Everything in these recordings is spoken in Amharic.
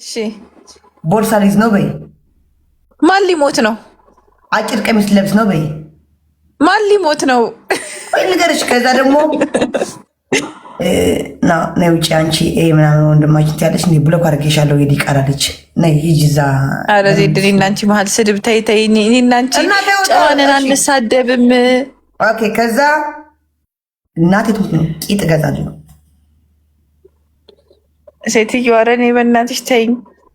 እሺ ቦርሳ ሊይዝ ነው በይ። ማን ሊሞት ነው? አጭር ቀሚስ ለብስ ነው በይ። ማን ሊሞት ነው? ወይ ንገርሽ። ከዛ ደግሞ ና ነይ ውጪ አንቺ ምናምን ወንድማችን ትያለሽ። እኔ ብሎክ አድርጌሻለሁ የዲቃላ ልጅ ነይ ሂጂ እዛ። ኧረ ዜድ እኔ እና አንቺ መሀል ስድብ ተይ ተይ። እኔ እና አንቺ ጨዋነን አንሳደብም። ኦኬ ከዛ እናቴ ትሙት ነው ቂጥ እገዛለሁ። ሴትዮዋ ኧረ እኔ በእናትሽ ተይኝ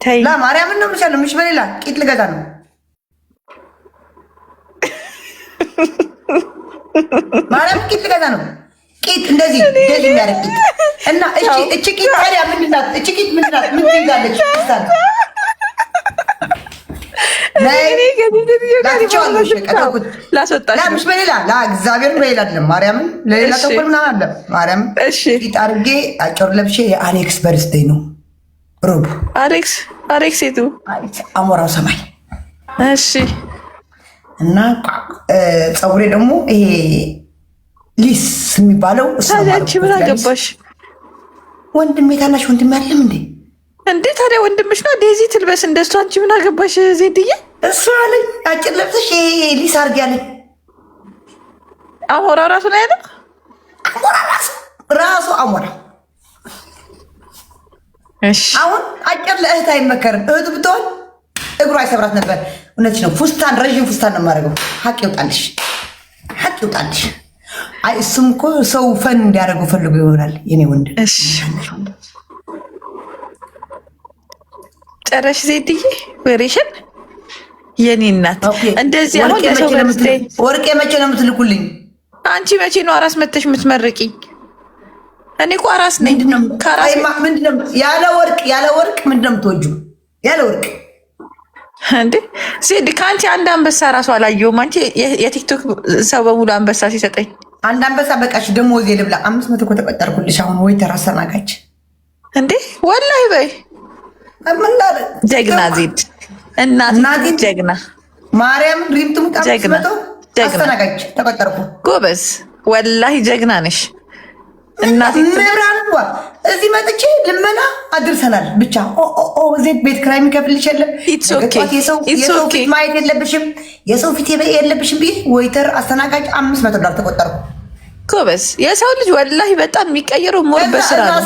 ተይ። ማርያምን ነው የምልሻለሁ። ምሽ በሌላ ቂጥ ልገዛ ነው። ማርያም ቂጥ ልገዛ ነው። ቂጥ እንደዚህ የሚያደርግ ቂጥ እና እቺ ቂጥ ታዲያ ምንድን ናት? እቺ ቂጥ ምንድን ናት? ምን ትይዛለች? ላስወጣሽ በሌላ እግዚአብሔር በሌላ አይደለም። ማርያምን ለሌላ ተኮል ምናምን አለ። ማርያም ቂጥ አድርጌ አጭር ለብሼ የአሌክስ በርዝዴይ ነው ሮቡ። አሌክስ የቱ አሞራው ሰማይ። እሺ እና ፀጉሬ ደግሞ ይሄ ሊስ የሚባለው ታዲያ አንቺ ምን አገባሽ? ወንድሜ ታናሽ ወንድሜ አለም እንዴ? እንዴ ታዲያ ወንድምሽ ነው። ዴዚ ትልበስ እንደሱ። አንቺ ምን አገባሽ ዜድዬ? እሱ አለኝ አጭር ለብሰሽ ሊስ አድርጊ አለኝ። አሞራ ራሱ ነው ያለው። አሞራ ራሱ አሞራ። እሺ አሁን አጭር ለእህት አይመከርም። እህቱ ብትሆን እግሩ አይሰብራት ነበር። እውነትሽ ነው። ፉስታን ረዥም ፉስታን ነው የማደርገው። ሀቅ ይውጣልሽ፣ ሀቅ ይውጣልሽ። አይ እሱም እኮ ሰው ፈን እንዲያደርገው ፈልጎ ይሆናል የኔ ወንድም። እሺ ጨረሽ ዜድዬ ወሬሽን? የኔ እናት እንደዚህ አሁን ወርቄ መቼ ነው የምትልኩልኝ? አንቺ መቼ ነው አራስ መተሽ የምትመርቂኝ? እኔ እኮ አራስ ነኝ። ያለ ወርቅ ምንድን ነው የምትወጂው? ያለ ወርቅ እንዴ ዜድ ከአንቺ አንድ አንበሳ ራሱ አላየሁም። አንቺ የቲክቶክ ሰው በሙሉ አንበሳ ሲሰጠኝ አንድ አንበሳ በቃሽ። ደግሞ ወዜ ልብላ 500 እኮ ተቆጠርኩልሽ። አሁን ወይ ተራሰናጋች እንዴ ወላሂ በይ ጀግና ዜድ እናት ጀግና ማርያም ሪምቱ ጀግና አስተናጋጅ ተቆጠርኩ። ጎበዝ ወላሂ ጀግና ነሽ እናት። ምራንዋ እዚህ መጥቼ ልመና አድርሰናል። ብቻ ዜድ ቤት ክራይ የሚከፍልሽ የለም። የሰው ፊት ማየት የለብሽም። የሰው ፊት የለብሽም። ብዬ ወይተር አስተናጋጅ $500 ተቆጠርኩ። ጎበዝ የሰው ልጅ ወላሂ በጣም የሚቀየረው ሞር በስራ ነው።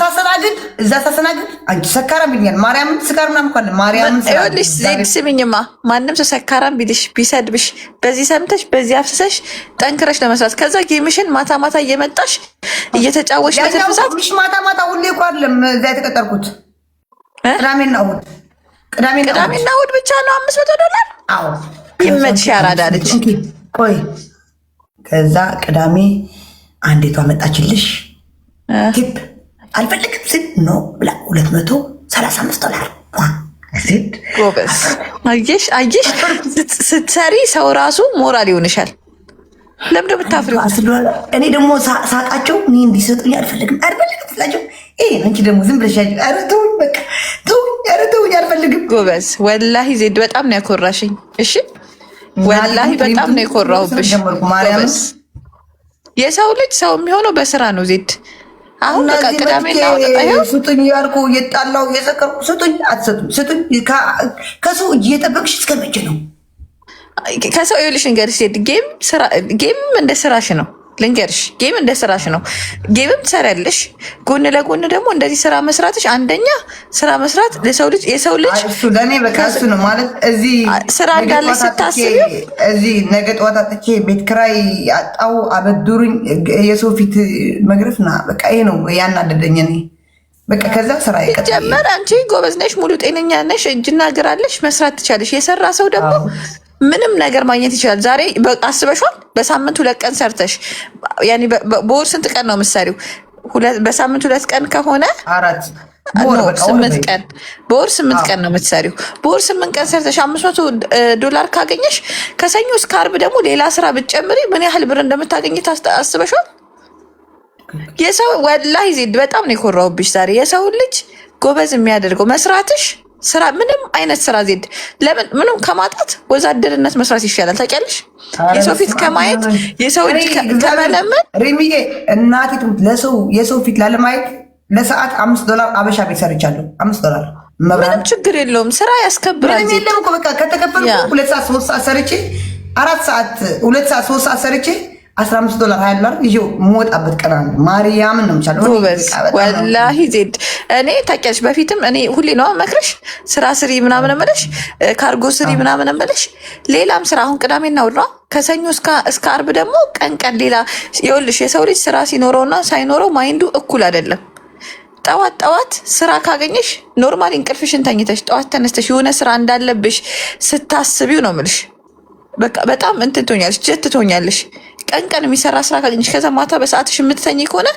እዛ ሳስተናግድ አንቺ ሰካራም ብኛል። ማርያምን ስካርና እንኳን ማርያምን ይኸውልሽ ዜድ ስሚኝማ፣ ማንም ሰው ሰካራም ቢልሽ ቢሰድብሽ በዚህ ሰምተሽ በዚህ አፍስሰሽ ጠንክረሽ ለመስራት ከዛ ጌምሽን ማታ ማታ እየመጣሽ እየተጫወሽ ለተፈሳት ምሽ ማታ ሁሌ እኮ አይደለም እዛ የተቀጠርኩት ቅዳሜና እሑድ ብቻ ነው $500። አዎ ይመችሽ ያራዳለች። ቆይ ከዛ ቅዳሜ አንዴቷ መጣችልሽ ቲፕ አልፈልግም ስል ነው ብላ $235 ጎበዝ። አየሽ ስትሰሪ ሰው ራሱ ሞራል ይሆንሻል። ለምን እንደምታፍሪው? እኔ ደግሞ ሳቃቸው እኔ እንዲሰጡኝ አልፈልግም ስላቸው አንቺ ደግሞ ዝም ብለሽ ኧረ ተውኝ በቃ ተውኝ አልፈልግም። ጎበዝ ወላሂ ዜድ በጣም ነው ያኮራሽኝ። እሺ ወላሂ በጣም ነው የኮራሁብሽ። ጎበዝ የሰው ልጅ ሰው የሚሆነው በስራ ነው ዜድ። አሁን በቃ ቅዳሜና ስጡኝ ያልኩ እየጣላሁ እየሰከርኩ ስጡኝ ስጡኝ። ከሰው እጅ እየጠበቅሽ እስከ መቼ ነው? ከሰው ይኸውልሽ ልንገርሽ ዜድ ጌም እንደ ስራሽ ነው። ልንገርሽ ጌም እንደ ስራሽ ነው። ጌምም ትሰሪያለሽ፣ ጎን ለጎን ደግሞ እንደዚህ ስራ መስራትሽ አንደኛ ስራ መስራት የሰው ልጅ እሱ ለእኔ በቃ እሱ ነው ማለት እዚህ ስራ እንዳለሽ ስታስቢ እዚህ ነገ ጠዋት አጥቼ ቤት ክራይ አጣው አበድሩኝ የሰው ፊት መግረፍና በቃ ይሄ ነው ያናደደኝ እኔ በቃ ከዛ ስራ ጀመር። አንቺ ጎበዝ ነሽ፣ ሙሉ ጤነኛ ነሽ፣ እጅና እግር አለሽ፣ መስራት ትቻለሽ። የሰራ ሰው ደግሞ ምንም ነገር ማግኘት ይችላል። ዛሬ አስበሽዋል? በሳምንት 2 ቀን ሰርተሽ ያኔ በወር ስንት ቀን ነው የምትሰሪው? በሳምንት 2 ቀን ከሆነ 8 ቀን በወር 8 ቀን ነው የምትሰሪው። በወር 8 ቀን ሰርተሽ $500 ካገኘሽ ከሰኞ እስከ ዓርብ ደግሞ ሌላ ስራ ብትጨምሪ ምን ያህል ብር እንደምታገኝ አስበሽዋል? የሰው ወላሂ ዜድ በጣም ነው የኮራሁብሽ ዛሬ። የሰው ልጅ ጎበዝ የሚያደርገው መስራትሽ ስራ ምንም አይነት ስራ ዜድ ለምን ምንም ከማጣት ወዛደርነት መስራት ይሻላል። ታውቂያለሽ? የሰው ፊት ከማየት የሰው እጅ ከመለመን ሪሚዬ እናቴ ለሰው የሰው ፊት ላለማየት ለሰዓት $5 አበሻ ቤት ሰርቻለሁ። $5 ምንም ችግር የለውም። ስራ ያስከብራል። ምንም የለም እኮ በቃ ከተከፈልኩ 2 ሰዓት 3 ሰዓት ሰርቼ 4 ሰዓት 2 ሰዓት 3 ሰዓት ሰርቼ $15 $20 ይዤው የምወጣበት ቀን አለ። ማርያምን ነው የምቻለው። ወላሂ ዜድ እኔ ታውቂያለሽ፣ በፊትም እኔ ሁሌ ነው መክረሽ ስራ ስሪ ምናምን እምልሽ፣ ካርጎ ስሪ ምናምን እምልሽ፣ ሌላም ስራ አሁን ቅዳሜና እሑድ ነው። ከሰኞ እስከ አርብ ደግሞ ቀን ሌላ። ይኸውልሽ የሰው ልጅ ስራ ሲኖረውና ሳይኖረው ማይንዱ እኩል አይደለም። ጠዋት ስራ ካገኘሽ ኖርማሊ እንቅልፍሽን ተኝተሽ ጠዋት ተነስተሽ የሆነ ስራ እንዳለብሽ ስታስቢው ነው የምልሽ። በቃ በጣም እንትን ትሆኛለሽ፣ ጀት ትሆኛለሽ። ቀን የሚሰራ ስራ ካገኘሽ ከዛ ማታ በሰዓትሽ የምትተኝ ከሆነ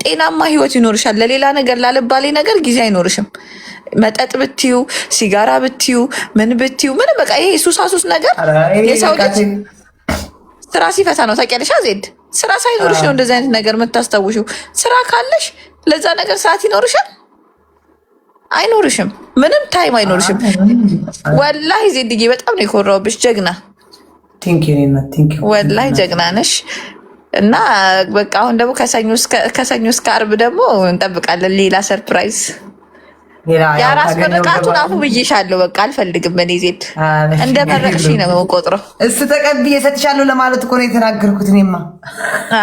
ጤናማ ህይወት ይኖርሻል። ለሌላ ነገር ላልባሌ ነገር ጊዜ አይኖርሽም። መጠጥ ብትዩ፣ ሲጋራ ብትዩ፣ ምን ብትዩ ምን በቃ ይሄ ሱሳሱስ ነገር የሰው ልጅ ስራ ሲፈታ ነው። ታውቂያለሽ ዜድ፣ ስራ ሳይኖርሽ ነው እንደዚህ አይነት ነገር የምታስታውሽው። ስራ ካለሽ ለዛ ነገር ሰዓት ይኖርሻል? አይኖርሽም። ምንም ታይም አይኖርሽም። ወላሂ ዜድዬ በጣም ነው የኮራውብሽ። ጀግና ወላሂ ጀግና ነሽ። እና በቃ አሁን ደግሞ ከሰኞ እስከ አርብ ደግሞ እንጠብቃለን ሌላ ሰርፕራይዝ። የአራስ ምርቃቱን አፉ ብዬሻለሁ። በቃ አልፈልግም። እኔ ዜድ እንደ መረቅሽኝ ነው የምቆጥረው። እሱ ተቀብዬ እሰጥሻለሁ ለማለት እኮ ነው የተናገርኩት። እኔማ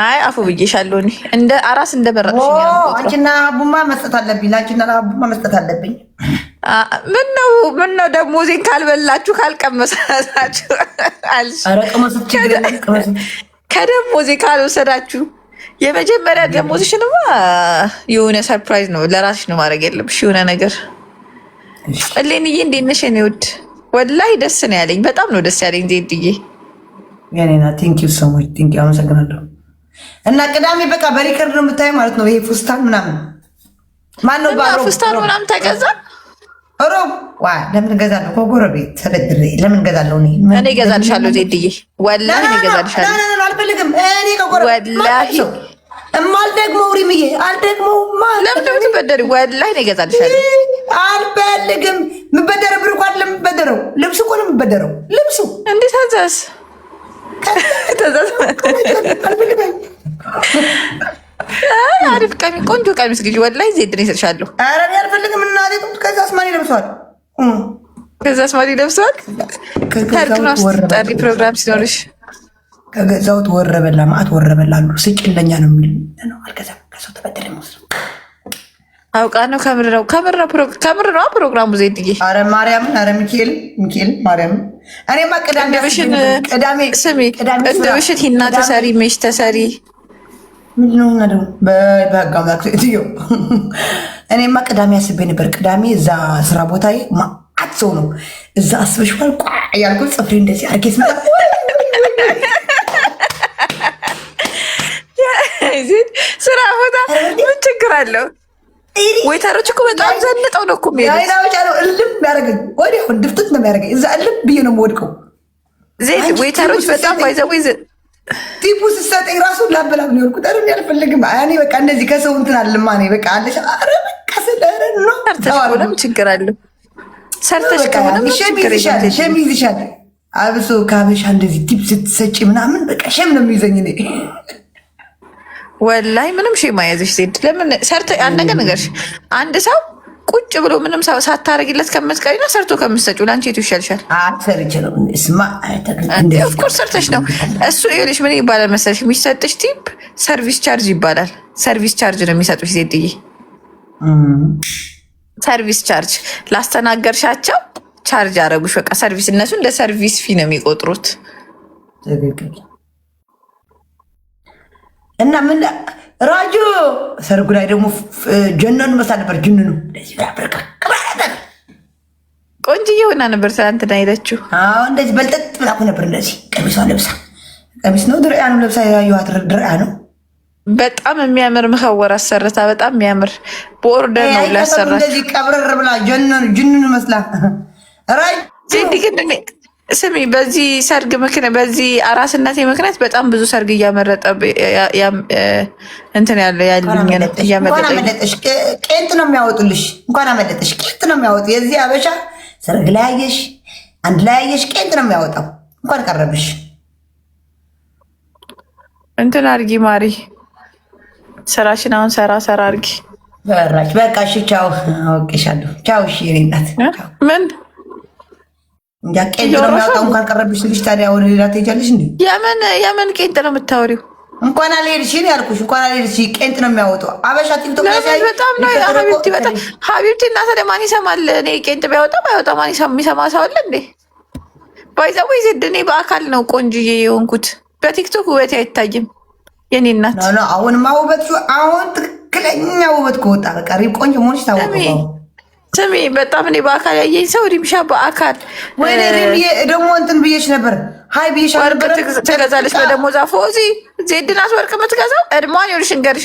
አይ አፉ ብዬሻለሁ። እኔ እንደ አራስ እንደ መረቅሽኝ ነው የምቆጥረው። አንቺና አቡማ መስጠት አለብኝ። ለአንቺና አቡማ መስጠት አለብኝ። ምን ነው ደግሞ ዜን ካልበላችሁ ካልቀመሳችሁ አልሽ። ከደሞዜ ካልወሰዳችሁ የመጀመሪያ ደሞዝሽንማ የሆነ ሰርፕራይዝ ነው ለራስሽ ነው ማድረግ የለብሽ። የሆነ ነገር እሌንዬ እንዴት ነሽ? እኔ ውድ ወላሂ ደስ ነው ያለኝ። በጣም ነው ደስ ያለኝ ዜድዬ። ያኔና ቴንኪው ሶ ማች ቴንኪው፣ አመሰግናለሁ። እና ቅዳሜ በቃ በሪከርድ ነው የምታየው ማለት ነው። ይሄ ፉስታን ምናምን ማነው ባሮ ፉስታን ምናምን ተገዛ ሮብ ዋ ለምን ገዛለሁ? ከጎረቤት ተበድሬ ለምን ገዛለሁ? እኔ እገዛልሻለሁ ዜድዬ፣ ወላሂ እኔ እገዛልሻለሁ። አልፈልግም። እኔ ከጎረቤት ወላሂ እማልደግመው ሪምዬ አልደግመው። ለምን ነው የምትበደሪው? ወላሂ እኔ እገዛልሻለሁ። አልፈልግም። የምበደረው ብር እኮ አይደለም የምበደረው፣ ልብሱ እኮ ነው የምበደረው። ልብሱ እንዴት ታዘዝ አሪፍ ቆንጆ ቀሚስ ግዢ። ወላሂ ዜድን ይሰጥሻለሁ። ኧረ እኔ አልፈልግም። እናቴ ከዛ አስማሪ ለብሷል። ተርክና ጠሪ ፕሮግራም ሲኖርሽ ከገዛሁት ወረበላ ማአት ወረበላ አሉ። ስጭለኛ ነው የሚል ነው። አልገዛም። ከሰው ተበደረ ነው አውቃ ነው። ከምር ነው ፕሮግራሙ ዜድዬ። አረ ማርያምን፣ አረ ሚካኤል ማርያምን። እኔማ ቅዳሜ ቅድምሽን ሂና ተሰሪ ሜሽ ተሰሪ ምንድነው ደግሞ በጋማክ ሴትዮ። እኔማ ቅዳሜ አስቤ ነበር። ቅዳሜ እዛ ስራ ቦታ ማአት ሰው ነው እዛ አስበሽዋል። ቋ ያልኩት ጽፍሬ እንደዚህ አርጌስ መጣ። ስራ ቦታ ምን ችግር አለው? ወይተሮች እኮ በጣም ዘንጠው ነው እኮ እልም ያደረገኝ ወዲያው ድፍትት ነው የሚያደርገኝ። እዛ እልም ብዬ ነው የምወድቀው። ዜድ ወይተሮች በጣም ባይዘወይ ቲፑ ስሰጠኝ ራሱ ላበላብ ነው ያልኩት። ኧረ አልፈልግም። እኔ በቃ እንደዚህ ከሰው እንትን አለማ እኔ በቃ አለሽ። ኧረ በቃ ስለረ ነው ሰርተሽ ከሆነም ችግር አለው። ሰርተሽ ከሆነም ችግር የለም። ሸም ይዝሻል። አብሶ ከሀበሻ እንደዚህ ቲፕ ስትሰጪ ምናምን በቃ ሸም ነው የሚይዘኝ እኔ ወላሂ ምንም ሼም አይያዝሽ ዜድ። ለምን ሰርተ አንድ ነገር አንድ ሰው ቁጭ ብሎ ምንም ሳታረጊለት ከምትቀሪና ሰርቶ ከምትሰጪው ለአንቺ የቱ ይሻልሻል? ኦፍኮርስ ሰርተሽ ነው። እሱ ይኸውልሽ ምን ይባላል መሰለሽ የሚሰጥሽ ቲፕ ሰርቪስ ቻርጅ ይባላል። ሰርቪስ ቻርጅ ነው የሚሰጡሽ ዜድዬ። ሰርቪስ ቻርጅ ላስተናገርሻቸው ቻርጅ አረጉሽ። በቃ ሰርቪስ እነሱ እንደ ሰርቪስ ፊ ነው የሚቆጥሩት። እና ምን ራጆ ሰርጉ ላይ ደግሞ ጀነኑ መሳ ነበር። ጅንኑ ቆንጅዬ ሆና ነበር ትናንትና ሄደችው። እንደዚህ በልጠጥ ብላኩ ነበር። እንደዚህ ቀሚሷ ለብሳ ቀሚስ ነው ድርያ ነው ለብሳ ያዩት ድርያ ነው። በጣም የሚያምር መኸወር አሰርታ በጣም የሚያምር በኦርደር ነው ላሰራ። እንደዚህ ቀብረር ብላ ጅንኑ መስላ ዜድ ግን ስሚ በዚህ ሰርግ ምክንያት በዚህ አራስነቴ ምክንያት በጣም ብዙ ሰርግ እያመረጠ እንትን እያመረጠሽ ቄንጥ ነው የሚያወጡልሽ። እንኳን አመለጠሽ ቄንጥ ነው የሚያወጡ። የዚህ አበሻ ሰርግ ላይ ያየሽ አንድ ላይ ያየሽ ቄንጥ ነው የሚያወጣው። እንኳን ቀረብሽ። እንትን አርጊ ማሪ ስራሽን አሁን ሰራ አርጊ። በራች በቃ እሺ፣ ቻው። አውቄሻለሁ። ቻው። እሺ የኔ እናት ምን እንጃ ቄንጥ ነው የሚያወጣው። እንኳን ቀረብሽ ልጅ ታዲያ ወደ ሌላ ትሄጃለሽ እንዴ? የምን ቄንጥ ነው የምታወሪው? እንኳን አልሄድሽ ነው ያልኩሽ። እንኳን አልሄድሽ ቄንጥ ነው የሚያወጣው። አበሻ ቲክቶክ ላይ በጣም ነው ሀቢብቲ፣ በጣም ሀቢብቲ። እና ታዲያ ማን ይሰማል? እኔ ቄንጥ ቢያወጣ ባይወጣ ማን የሚሰማ ሰው አለ እንዴ? ባይዛው ዜድ እኔ በአካል ነው ቆንጆዬ የሆንኩት። በቲክቶክ ውበት አይታይም የኔ እናት። አሁንማ ውበት አሁን ትክክለኛ ውበት ከወጣ በቃ ሪም ቆንጆ መሆንሽ ታወቀ። ስሚ በጣም እኔ በአካል ያየኝ ሰው ሪምሻ በአካል ወይ ሪም ደግሞ እንትን ብዬሽ ነበር። ሀይ ብዬሽ ወርቅ ትገዛለች በደሞዝ ፎዚ ዜድ ናት ወርቅ የምትገዛው። እድሟን ይኸውልሽ እንገርሽ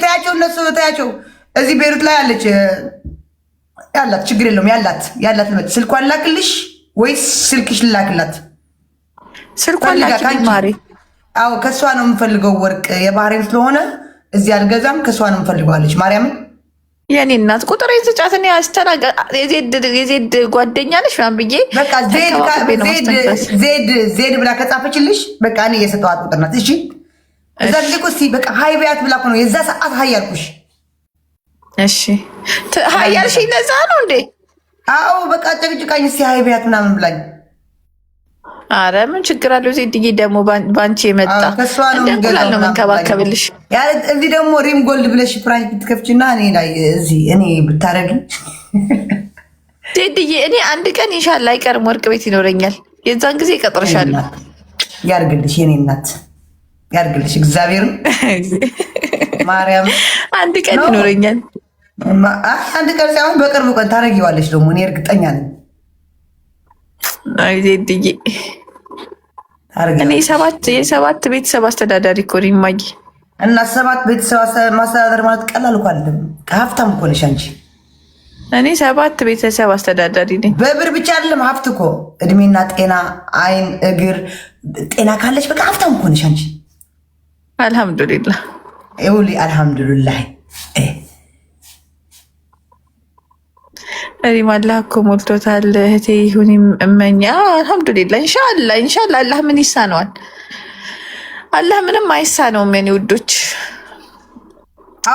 ተያቸው፣ እነሱ ተያቸው። እዚህ ቤሩት ላይ አለች ያላት ችግር የለውም ያላት ልመት ስልኳን ላክልሽ ወይስ ስልክሽ ልላክላት? ስልኳን ላኪልኝ ማሪ። አዎ ከእሷ ነው የምፈልገው ወርቅ የባህሬን ስለሆነ እዚህ አልገዛም። ከእሷ ነው የምፈልገዋለች ማርያምን የኔ እናት ቁጥር የተጫት እኔ የዜድ ጓደኛ ነሽ ምናምን ብዬ በቃ ዜድ ብላ ከጻፈችልሽ በቃ እኔ የሰጠኋት ቁጥር ናት። እሺ እዛ ጊዜ እኮ እስኪ በቃ ሀይ ቢያት ብላ እኮ ነው የዛ ሰዓት ሀይ ያልኩሽ። እሺ ሀይ ያልሽኝ ለዛ ነው እንዴ? አዎ በቃ ጨቅጭቃኝ እስኪ ሀይ ቢያት ምናምን ብላኝ። አረ ምን ችግር አለው? ዜድዬ ደግሞ ባንቺ የመጣ እንደንቁላል ነው መንከባከብልሽ። እዚህ ደግሞ ሪም ጎልድ ብለሽ ፕራይስ ብትከፍችና እኔ ላይ እዚህ እኔ ብታረግ ዜድዬ፣ እኔ አንድ ቀን ኢንሻላህ አይቀርም ወርቅ ቤት ይኖረኛል። የዛን ጊዜ እቀጥርሻለሁ። ያርግልሽ የኔ እናት ያርግልሽ። እግዚአብሔርም ማርያም አንድ ቀን ይኖረኛል። አንድ ቀን ሳይሆን በቅርቡ ቀን ታረጊዋለሽ። ደግሞ እኔ እርግጠኛ ነኝ። አይ ዜድዬ እኔ የሰባት ቤተሰብ አስተዳዳሪ እኮ ነኝ ማጊ። እና 7 ቤተሰብ ማስተዳደር ማለት ቀላል እኮ አይደለም። ሀብታም እኮ ነሽ አንቺ። እኔ 7 ቤተሰብ አስተዳዳሪ ነኝ። በብር ብቻ አይደለም ሀብት እኮ እድሜና ጤና፣ አይን፣ እግር ጤና ካለሽ በቃ ሀብታም እኮ ነሽ አንቺ። አልሐምዱሊላህ ይውሊ አልሐምዱሊላህ። እኔም አላህ እኮ ሞልቶታል። እህቴ ይሁን እመኛ። አልሐምዱሊላህ ኢንሻአላህ አላህ ምን ይሳነዋል? አላህ ምንም አይሳነውም የኔ ውዶች።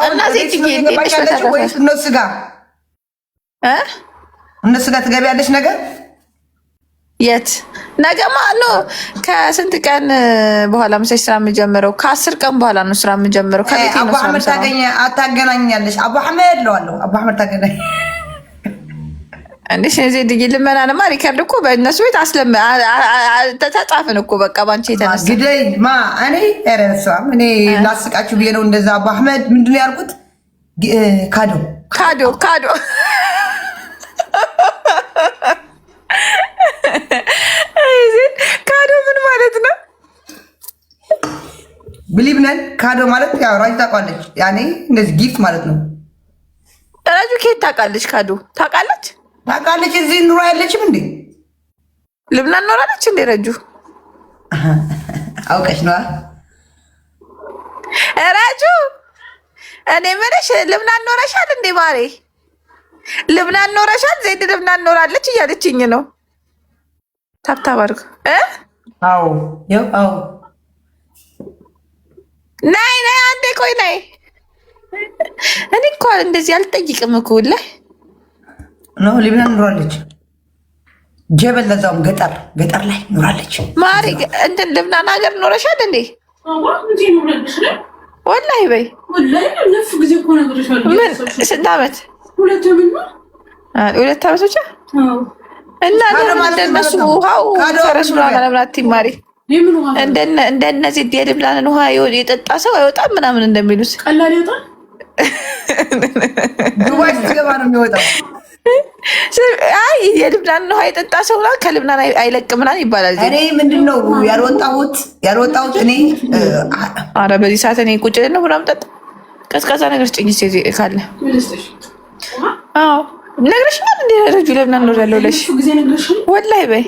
እና ዜድዬ እነሱ ጋር ትገቢያለሽ ነገር የት ነገማ ነው? ከስንት ቀን በኋላ መሰለኝ ስራ የምጀምረው? ከ10 ቀን በኋላ ነው ስራ የምጀምረው። ከቤቴ ነው ስራ የምጀምረው። አታገናኛለሽ አቡ አህመድ ለዋለሁ። አቡ አህመድ ታገናኝ እንዴ? ዜድዬ ልመናንማ ሪከርድ እኮ በእነሱ ቤት ተጻፍን እኮ በቃ ባንቺ የተነሳ ግደይ ማ እኔ ረሷም እኔ ላስቃችሁ ብዬ ነው እንደዛ። አቡ አህመድ ምንድን ነው ያልኩት? ካዶ ካዶ ምን ማለት ነው? ብሊብነን ካዶ ማለት ያው ራጅ ታውቃለች። ያኔ እንደዚህ ጊፍት ማለት ነው። ራጁ ከየት ታውቃለች? ካዶ ታውቃለች። እዚህ ኑሮ ያለችም እንዴ? ልብናን ኖራለች እንዴ? ረጁ አውቀሽ ነዋ። ራጁ እኔ ምንሽ ልብናን ኖረሻል እንዴ? ማሬ ልብናን ኖረሻል? ዜድ ልብናን ኖራለች እያለችኝ ነው። ታብታብ አድርግ። አዎ ነይ አንዴ ቆይ ነይ። እኔ እኮ እንደዚህ አልጠይቅም እኮ ላይ ነው። ልብናን ኖራለች። ጀበል ለዛውም ገጠር ላይ ኖራለች። ማሪ እንትን ልብናን ሀገር ኖረሻል እንዴ? ወላሂ በይ። ስንት ዓመት? 2 ዓመት ብቻ። እና እንደነሱ ውሃው ፈረሱ ለምናት ማሪ እንደነዚህ የልብናንን ውሃ የጠጣ ሰው አይወጣም ምናምን እንደሚሉት ቀላል ይወጣል። ዱባይ ስትገባ ነው የሚወጣው። አይ የልብናን ውሃ የጠጣ ሰው ከልብናን አይለቅም ምናምን ይባላል። እኔ ምንድን ነው ያልወጣሁት እኔ ኧረ በዚህ ሰዓት እኔ ቁጭ ነው ምናምን ጠጣ ቀዝቃዛ ነገር ስጭኝ ካለ። አዎ ነግረሽኛል እንደ ረጁ ለብናን ኖር ያለው ለሽ ወላሂ በይ።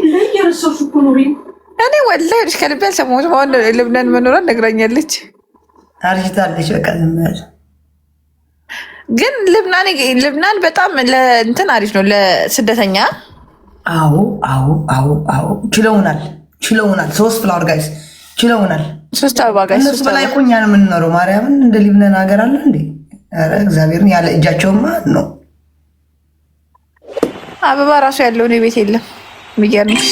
እኔ ወላሂ ልጅ ከልቤ አልሰማሁትም። አሁን ልብናን መኖሯን ነግራኛለች። አርጅታለች በቃ ዝም ብላ። ግን ልብናን በጣም ለእንትን አሪፍ ነው ለስደተኛ። አዎ ችለውናል። 3 ፍላወር ጋይስ ችለውናል። 3 አበባ ጋይስ። እነሱ በላይ እኮ እኛ ነው የምንኖረው። ማርያምን እንደ ሊብነን ሀገር አለ እንዴ? ኧረ እግዚአብሔርን ያለ እጃቸውማ ነው። አበባ ራሱ ያለው ነው ቤት የለም። የሚገርምሽ